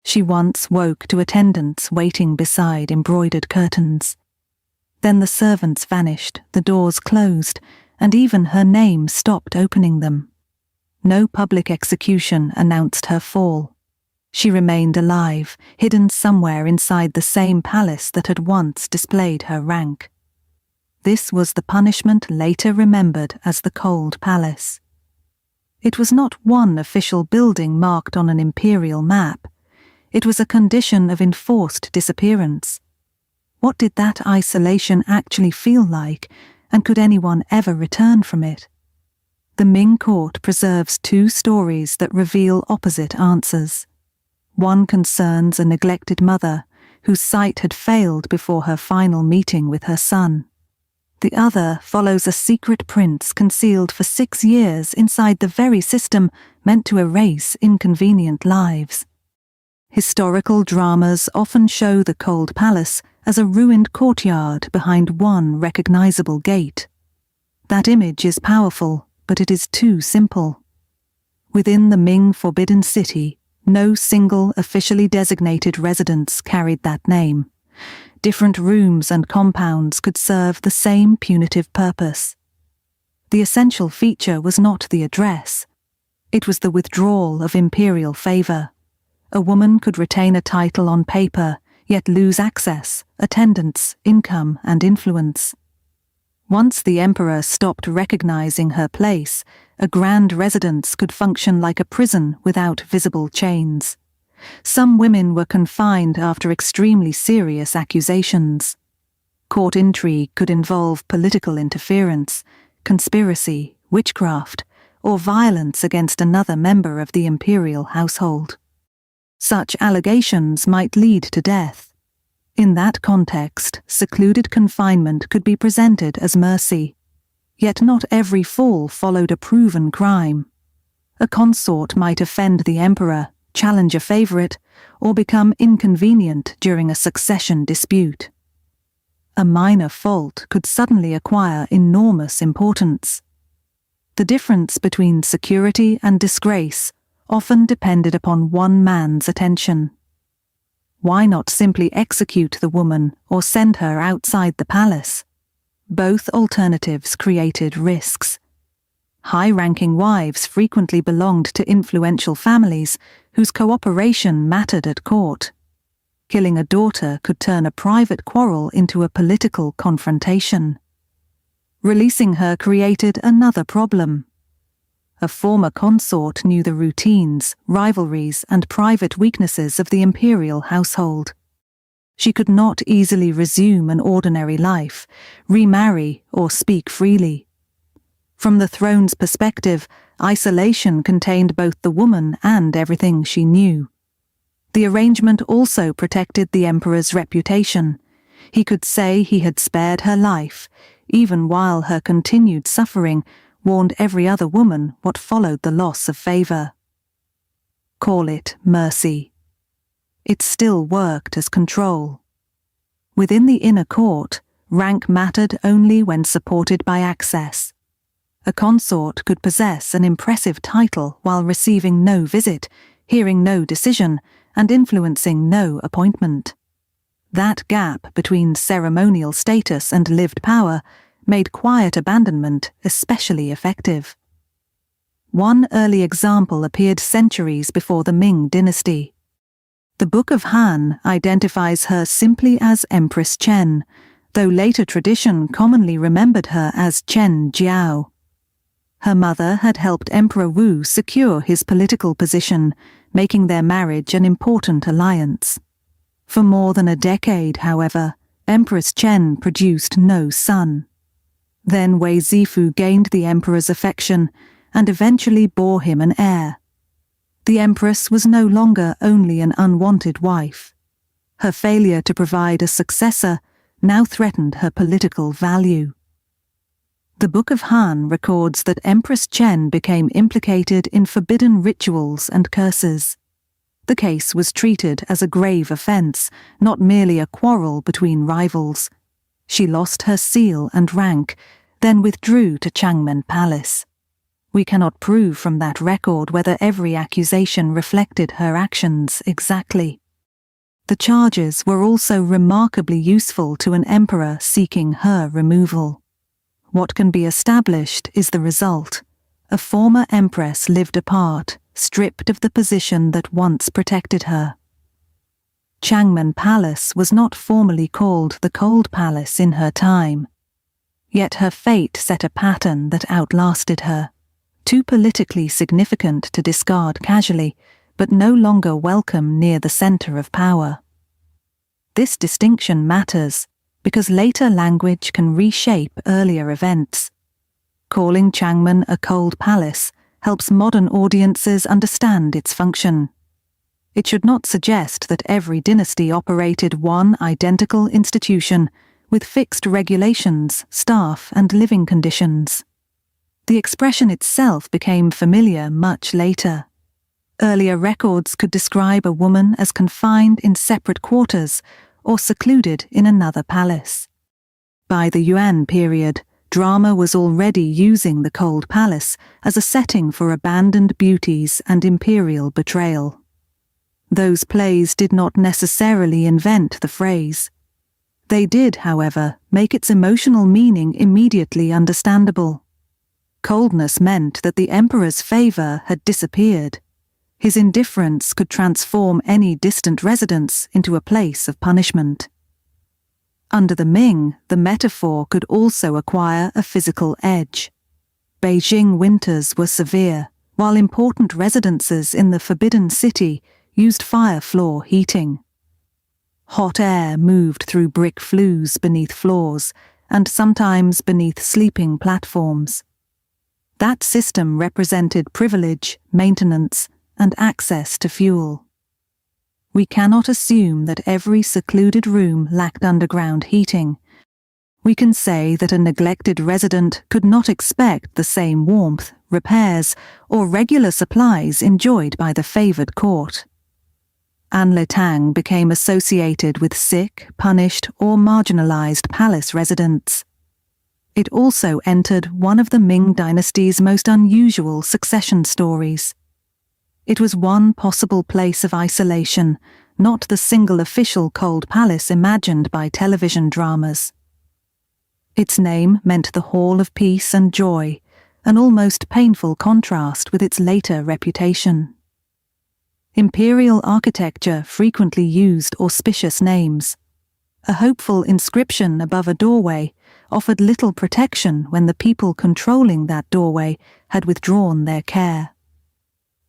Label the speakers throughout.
Speaker 1: She once woke to attendants waiting beside embroidered curtains. Then the servants vanished, the doors closed, and even her name stopped opening them. No public execution announced her fall. She remained alive, hidden somewhere inside the same palace that had once displayed her rank. This was the punishment later remembered as the Cold Palace. It was not one official building marked on an imperial map. It was a condition of enforced disappearance. What did that isolation actually feel like, and could anyone ever return from it? The Ming court preserves two stories that reveal opposite answers. One concerns a neglected mother, whose sight had failed before her final meeting with her son. The other follows a secret prince concealed for 6 years inside the very system meant to erase inconvenient lives. Historical dramas often show the Cold Palace as a ruined courtyard behind one recognizable gate. That image is powerful, but it is too simple. Within the Ming Forbidden City, no single officially designated residence carried that name. Different rooms and compounds could serve the same punitive purpose. The essential feature was not the address. It was the withdrawal of imperial favor. A woman could retain a title on paper, yet lose access, attendance, income, and influence. Once the emperor stopped recognizing her place, a grand residence could function like a prison without visible chains. Some women were confined after extremely serious accusations. Court intrigue could involve political interference, conspiracy, witchcraft, or violence against another member of the imperial household. Such allegations might lead to death. In that context, secluded confinement could be presented as mercy. Yet not every fall followed a proven crime. A consort might offend the emperor, challenge a favorite, or become inconvenient during a succession dispute. A minor fault could suddenly acquire enormous importance. The difference between security and disgrace often depended upon one man's attention. Why not simply execute the woman or send her outside the palace? Both alternatives created risks. High-ranking wives frequently belonged to influential families whose cooperation mattered at court. Killing a daughter could turn a private quarrel into a political confrontation. Releasing her created another problem. A former consort knew the routines, rivalries, and private weaknesses of the imperial household. She could not easily resume an ordinary life, remarry, or speak freely. From the throne's perspective, isolation contained both the woman and everything she knew. The arrangement also protected the emperor's reputation. He could say he had spared her life, even while her continued suffering warned every other woman what followed the loss of favor. Call it mercy. It still worked as control. Within the inner court, rank mattered only when supported by access. A consort could possess an impressive title while receiving no visit, hearing no decision, and influencing no appointment. That gap between ceremonial status and lived power made quiet abandonment especially effective. One early example appeared centuries before the Ming Dynasty. The Book of Han identifies her simply as Empress Chen, though later tradition commonly remembered her as Chen Jiao. Her mother had helped Emperor Wu secure his political position, making their marriage an important alliance. For more than a decade, however, Empress Chen produced no son. Then Wei Zifu gained the emperor's affection and eventually bore him an heir. The empress was no longer only an unwanted wife. Her failure to provide a successor now threatened her political value. The Book of Han records that Empress Chen became implicated in forbidden rituals and curses. The case was treated as a grave offense, not merely a quarrel between rivals. She lost her seal and rank, then withdrew to Changmen Palace. We cannot prove from that record whether every accusation reflected her actions exactly. The charges were also remarkably useful to an emperor seeking her removal. What can be established is the result. A former empress lived apart, stripped of the position that once protected her. Changmen Palace was not formally called the Cold Palace in her time. Yet her fate set a pattern that outlasted her, too politically significant to discard casually, but no longer welcome near the center of power. This distinction matters because later language can reshape earlier events. Calling Changmen a cold palace helps modern audiences understand its function. It should not suggest that every dynasty operated one identical institution with fixed regulations, staff, and living conditions. The expression itself became familiar much later. Earlier records could describe a woman as confined in separate quarters or secluded in another palace. By the Yuan period, drama was already using the Cold Palace as a setting for abandoned beauties and imperial betrayal. Those plays did not necessarily invent the phrase. They did, however, make its emotional meaning immediately understandable. Coldness meant that the emperor's favor had disappeared. His indifference could transform any distant residence into a place of punishment. Under the Ming, the metaphor could also acquire a physical edge. Beijing winters were severe, while important residences in the Forbidden City used fire floor heating. Hot air moved through brick flues beneath floors, and sometimes beneath sleeping platforms. That system represented privilege, maintenance, and access to fuel. We cannot assume that every secluded room lacked underground heating. We can say that a neglected resident could not expect the same warmth, repairs, or regular supplies enjoyed by the favored court. Anletang became associated with sick, punished, or marginalized palace residents. It also entered one of the Ming Dynasty's most unusual succession stories. It was one possible place of isolation, not the single official cold palace imagined by television dramas. Its name meant the Hall of Peace and Joy, an almost painful contrast with its later reputation. Imperial architecture frequently used auspicious names. A hopeful inscription above a doorway offered little protection when the people controlling that doorway had withdrawn their care.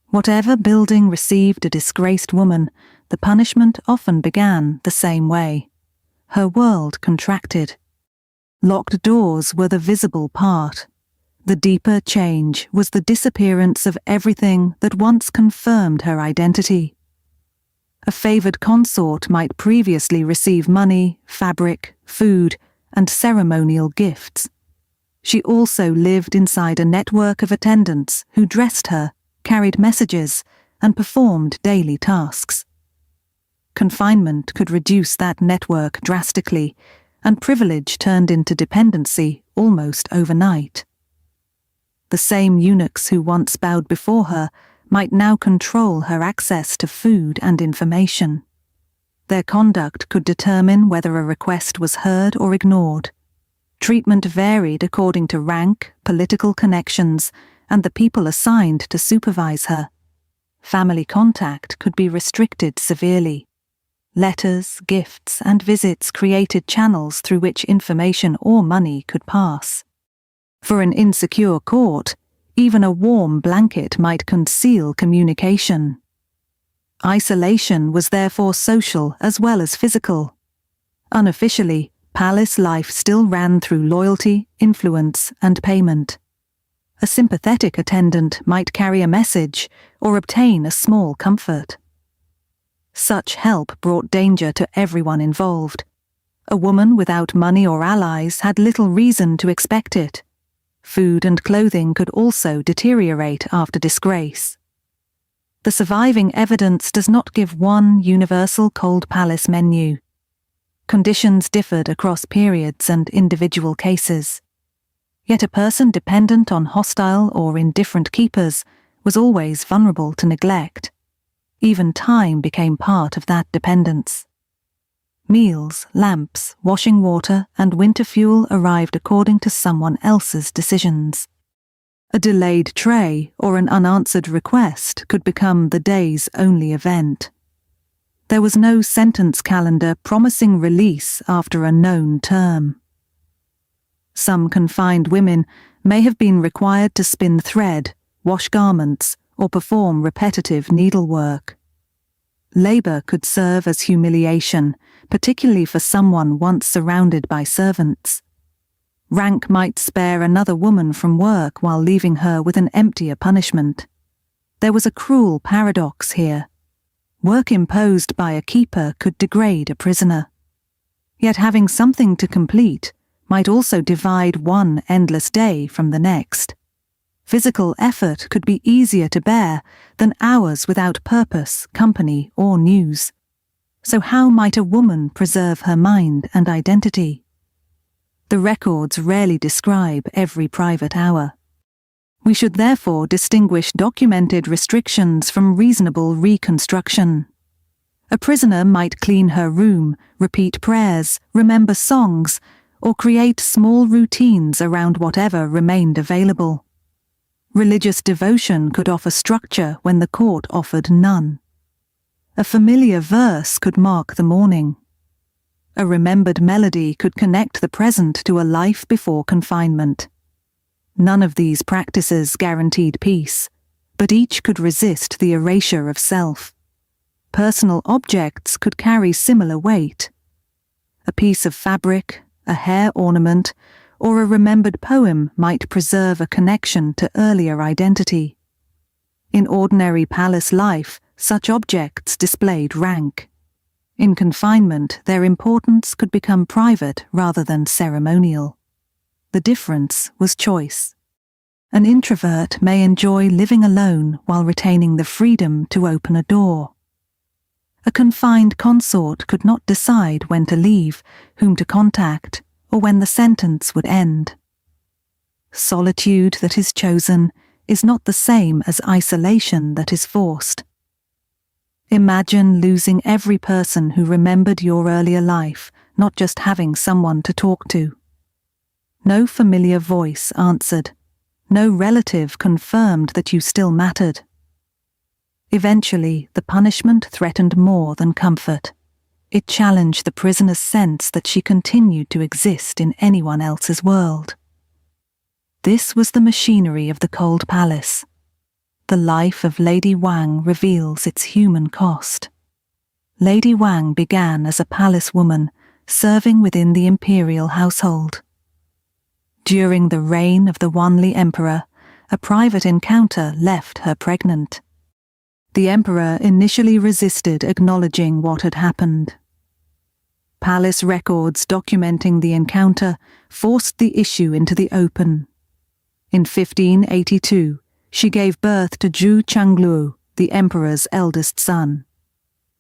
Speaker 1: Whatever building received a disgraced woman, the punishment often began the same way. Her world contracted. Locked doors were the visible part. The deeper change was the disappearance of everything that once confirmed her identity. A favored consort might previously receive money, fabric, food, and ceremonial gifts. She also lived inside a network of attendants who dressed her, carried messages, and performed daily tasks. Confinement could reduce that network drastically, and privilege turned into dependency almost overnight. The same eunuchs who once bowed before her might now control her access to food and information. Their conduct could determine whether a request was heard or ignored. Treatment varied according to rank, political connections, and the people assigned to supervise her. Family contact could be restricted severely. Letters, gifts, and visits created channels through which information or money could pass. For an insecure court, even a warm blanket might conceal communication. Isolation was therefore social as well as physical. Unofficially, palace life still ran through loyalty, influence, and payment. A sympathetic attendant might carry a message or obtain a small comfort. Such help brought danger to everyone involved. A woman without money or allies had little reason to expect it. Food and clothing could also deteriorate after disgrace. The surviving evidence does not give one universal cold palace menu. Conditions differed across periods and individual cases. Yet a person dependent on hostile or indifferent keepers was always vulnerable to neglect. Even time became part of that dependence. Meals, lamps, washing water, and winter fuel arrived according to someone else's decisions. A delayed tray or an unanswered request could become the day's only event. There was no sentence calendar promising release after a known term. Some confined women may have been required to spin thread, wash garments, or perform repetitive needlework. Labor could serve as humiliation, particularly for someone once surrounded by servants. Rank might spare another woman from work while leaving her with an emptier punishment. There was a cruel paradox here. Work imposed by a keeper could degrade a prisoner. Yet having something to complete might also divide one endless day from the next. Physical effort could be easier to bear than hours without purpose, company, or news. So how might a woman preserve her mind and identity? The records rarely describe every private hour. We should therefore distinguish documented restrictions from reasonable reconstruction. A prisoner might clean her room, repeat prayers, remember songs, or create small routines around whatever remained available. Religious devotion could offer structure when the court offered none. A familiar verse could mark the morning. A remembered melody could connect the present to a life before confinement. None of these practices guaranteed peace, but each could resist the erasure of self. Personal objects could carry similar weight. A piece of fabric, a hair ornament, or a remembered poem might preserve a connection to earlier identity. In ordinary palace life, such objects displayed rank. In confinement, their importance could become private rather than ceremonial. The difference was choice. An introvert may enjoy living alone while retaining the freedom to open a door. A confined consort could not decide when to leave, whom to contact, or when the sentence would end. Solitude that is chosen is not the same as isolation that is forced. Imagine losing every person who remembered your earlier life, not just having someone to talk to. No familiar voice answered. No relative confirmed that you still mattered. Eventually, the punishment threatened more than comfort. It challenged the prisoner's sense that she continued to exist in anyone else's world. This was the machinery of the cold palace. The life of Lady Wang reveals its human cost. Lady Wang began as a palace woman, serving within the imperial household. During the reign of the Wanli Emperor, a private encounter left her pregnant. The emperor initially resisted acknowledging what had happened. Palace records documenting the encounter forced the issue into the open. In 1582, she gave birth to Zhu Changlu, the emperor's eldest son.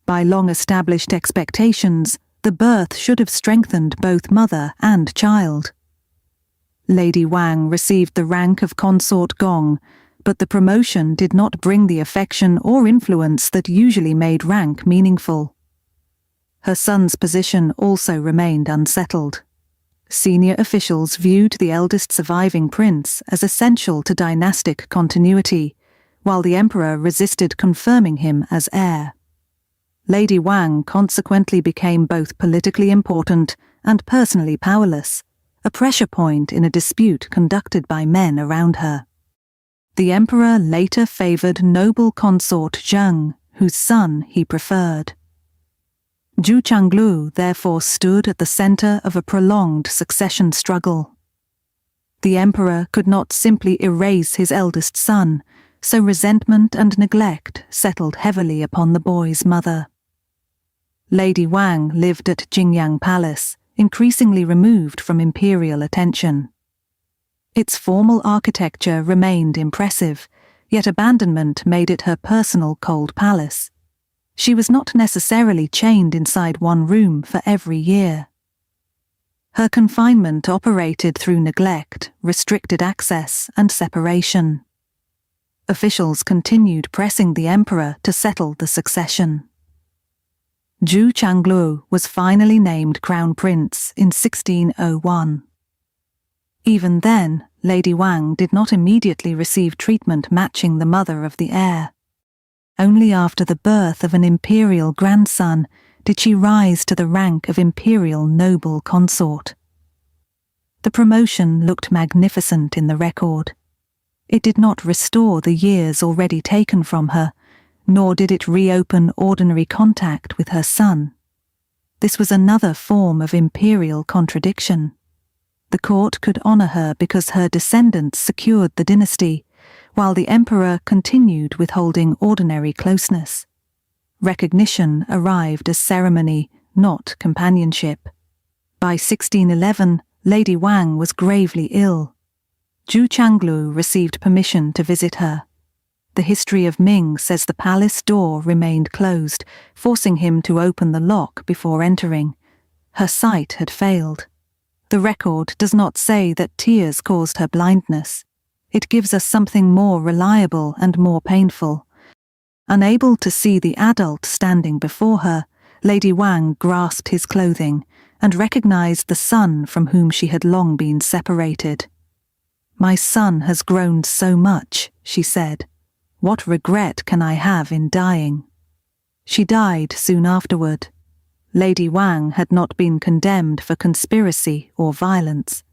Speaker 1: By long-established expectations, the birth should have strengthened both mother and child. Lady Wang received the rank of consort gong, but the promotion did not bring the affection or influence that usually made rank meaningful. Her son's position also remained unsettled. Senior officials viewed the eldest surviving prince as essential to dynastic continuity, while the emperor resisted confirming him as heir. Lady Wang consequently became both politically important and personally powerless, a pressure point in a dispute conducted by men around her. The emperor later favored noble consort Zheng, whose son he preferred. Zhu Changlu therefore stood at the center of a prolonged succession struggle. The emperor could not simply erase his eldest son, so resentment and neglect settled heavily upon the boy's mother. Lady Wang lived at Jingyang Palace, increasingly removed from imperial attention. Its formal architecture remained impressive, yet abandonment made it her personal cold palace. She was not necessarily chained inside one room for every year. Her confinement operated through neglect, restricted access, and separation. Officials continued pressing the emperor to settle the succession. Zhu Changlu was finally named crown prince in 1601. Even then, Lady Wang did not immediately receive treatment matching the mother of the heir. Only after the birth of an imperial grandson did she rise to the rank of imperial noble consort. The promotion looked magnificent in the record. It did not restore the years already taken from her, nor did it reopen ordinary contact with her son. This was another form of imperial contradiction. The court could honor her because her descendants secured the dynasty, while the emperor continued withholding ordinary closeness. Recognition arrived as ceremony, not companionship. By 1611, Lady Wang was gravely ill. Zhu Changlu received permission to visit her. The history of Ming says the palace door remained closed, forcing him to open the lock before entering. Her sight had failed. The record does not say that tears caused her blindness. It gives us something more reliable and more painful. Unable to see the adult standing before her, Lady Wang grasped his clothing and recognized the son from whom she had long been separated. "My son has grown so much," she said. "What regret can I have in dying?" She died soon afterward. Lady Wang had not been condemned for conspiracy or violence.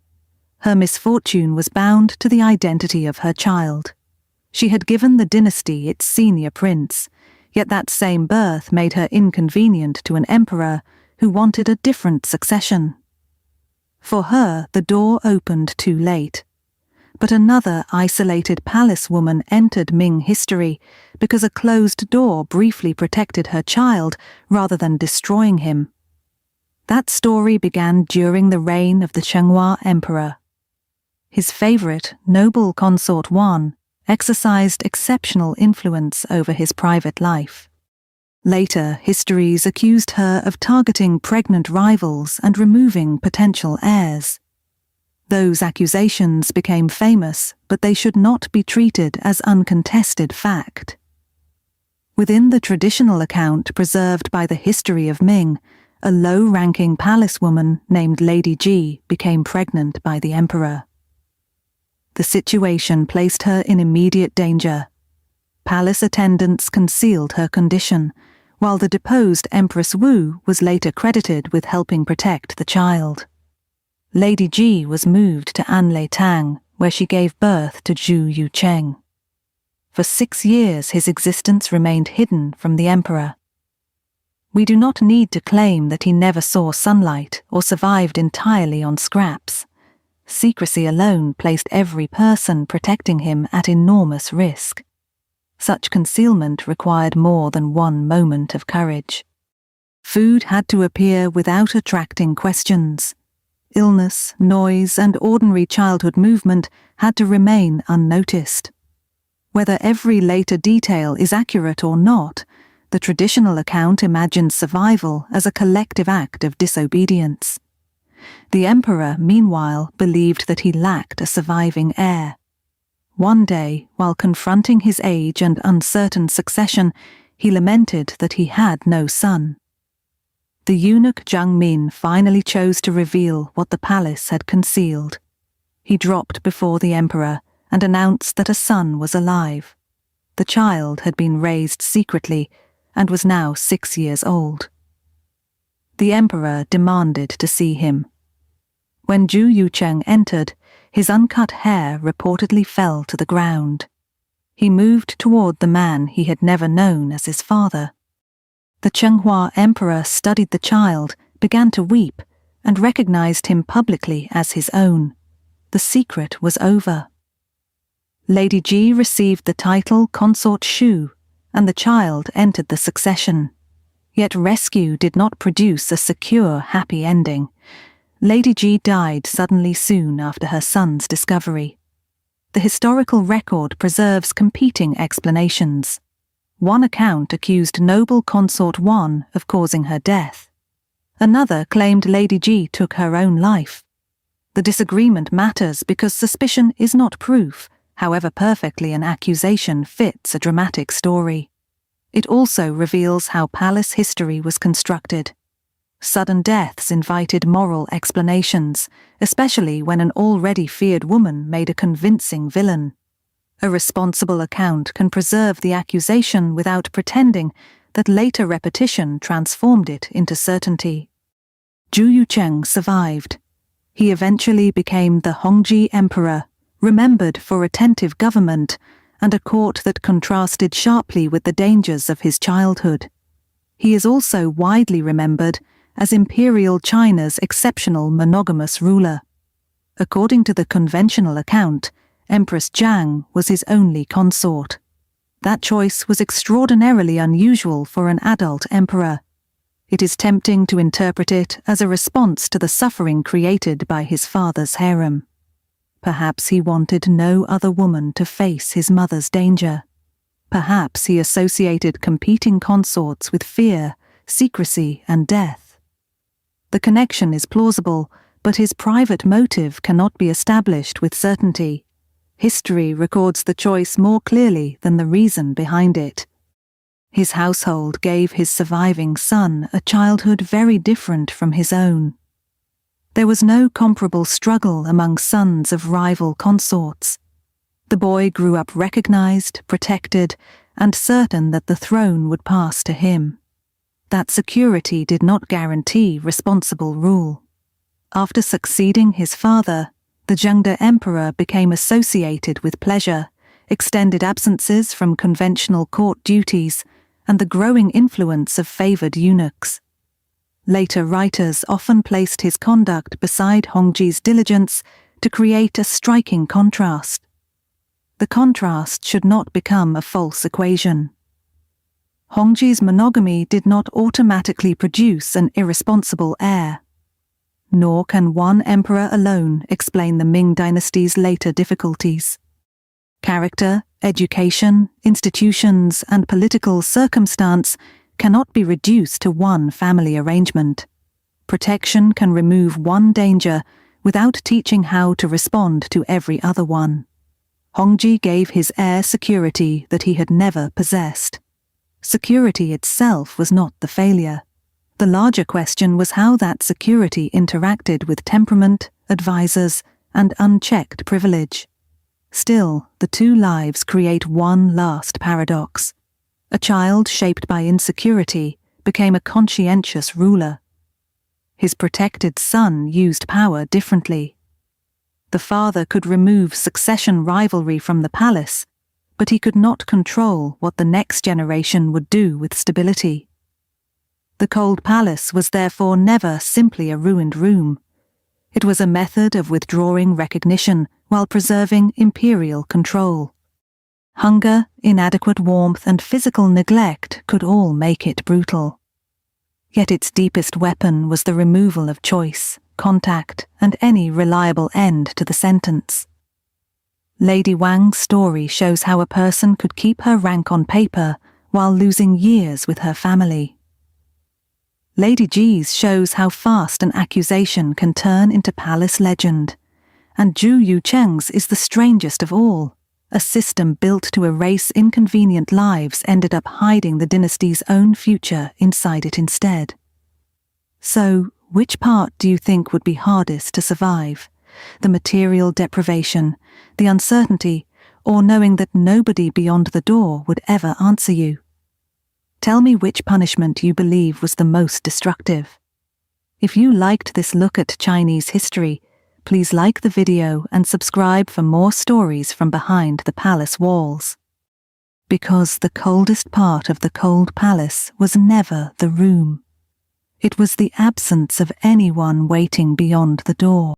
Speaker 1: Her misfortune was bound to the identity of her child. She had given the dynasty its senior prince, yet that same birth made her inconvenient to an emperor who wanted a different succession. For her, the door opened too late. But another isolated palace woman entered Ming history because a closed door briefly protected her child rather than destroying him. That story began during the reign of the Chenghua emperor. His favorite, noble consort Wan, exercised exceptional influence over his private life. Later, histories accused her of targeting pregnant rivals and removing potential heirs. Those accusations became famous, but they should not be treated as uncontested fact. Within the traditional account preserved by the history of Ming, a low-ranking palace woman named Lady Ji became pregnant by the emperor. The situation placed her in immediate danger. Palace attendants concealed her condition, while the deposed Empress Wu was later credited with helping protect the child. Lady Ji was moved to Anlei Tang, where she gave birth to Zhu Yucheng. For 6 years his existence remained hidden from the emperor. We do not need to claim that he never saw sunlight or survived entirely on scraps. Secrecy alone placed every person protecting him at enormous risk. Such concealment required more than one moment of courage. Food had to appear without attracting questions. Illness, noise, and ordinary childhood movement had to remain unnoticed. Whether every later detail is accurate or not, the traditional account imagines survival as a collective act of disobedience. The emperor, meanwhile, believed that he lacked a surviving heir. One day, while confronting his age and uncertain succession, he lamented that he had no son. The eunuch Zhang Min finally chose to reveal what the palace had concealed. He dropped before the emperor and announced that a son was alive. The child had been raised secretly and was now 6 years old. The emperor demanded to see him. When Zhu Yucheng entered, his uncut hair reportedly fell to the ground. He moved toward the man he had never known as his father. The Chenghua emperor studied the child, began to weep, and recognized him publicly as his own. The secret was over. Lady Ji received the title Consort Shu, and the child entered the succession. Yet rescue did not produce a secure, happy ending. Lady Ji died suddenly soon after her son's discovery. The historical record preserves competing explanations. One account accused noble consort Wan of causing her death. Another claimed Lady Ji took her own life. The disagreement matters because suspicion is not proof, however perfectly an accusation fits a dramatic story. It also reveals how palace history was constructed. Sudden deaths invited moral explanations, especially when an already feared woman made a convincing villain. A responsible account can preserve the accusation without pretending that later repetition transformed it into certainty. Zhu Yucheng survived. He eventually became the Hongji Emperor, remembered for attentive government and a court that contrasted sharply with the dangers of his childhood. He is also widely remembered as Imperial China's exceptional monogamous ruler. According to the conventional account, Empress Jiang was his only consort. That choice was extraordinarily unusual for an adult emperor. It is tempting to interpret it as a response to the suffering created by his father's harem. Perhaps he wanted no other woman to face his mother's danger. Perhaps he associated competing consorts with fear, secrecy, and death. The connection is plausible, but his private motive cannot be established with certainty. History records the choice more clearly than the reason behind it. His household gave his surviving son a childhood very different from his own. There was no comparable struggle among sons of rival consorts. The boy grew up recognized, protected, and certain that the throne would pass to him. That security did not guarantee responsible rule. After succeeding his father, the Zhengde emperor became associated with pleasure, extended absences from conventional court duties, and the growing influence of favored eunuchs. Later writers often placed his conduct beside Hongji's diligence to create a striking contrast. The contrast should not become a false equation. Hongji's monogamy did not automatically produce an irresponsible heir. Nor can one emperor alone explain the Ming Dynasty's later difficulties. Character, education, institutions, and political circumstance cannot be reduced to one family arrangement. Protection can remove one danger without teaching how to respond to every other one. Hongji gave his heir security that he had never possessed. Security itself was not the failure. The larger question was how that security interacted with temperament, advisors, and unchecked privilege. Still, the two lives create one last paradox. A child shaped by insecurity became a conscientious ruler. His protected son used power differently. The father could remove succession rivalry from the palace, but he could not control what the next generation would do with stability. The cold palace was therefore never simply a ruined room. It was a method of withdrawing recognition while preserving imperial control. Hunger, inadequate warmth, and physical neglect could all make it brutal. Yet its deepest weapon was the removal of choice, contact, and any reliable end to the sentence. Lady Wang's story shows how a person could keep her rank on paper while losing years with her family. Lady Ji's shows how fast an accusation can turn into palace legend, and Zhu Yucheng's is the strangest of all. A system built to erase inconvenient lives ended up hiding the dynasty's own future inside it instead. So, which part do you think would be hardest to survive? The material deprivation, the uncertainty, or knowing that nobody beyond the door would ever answer you? Tell me which punishment you believe was the most destructive. If you liked this look at Chinese history, please like the video and subscribe for more stories from behind the palace walls. Because the coldest part of the cold palace was never the room. It was the absence of anyone waiting beyond the door.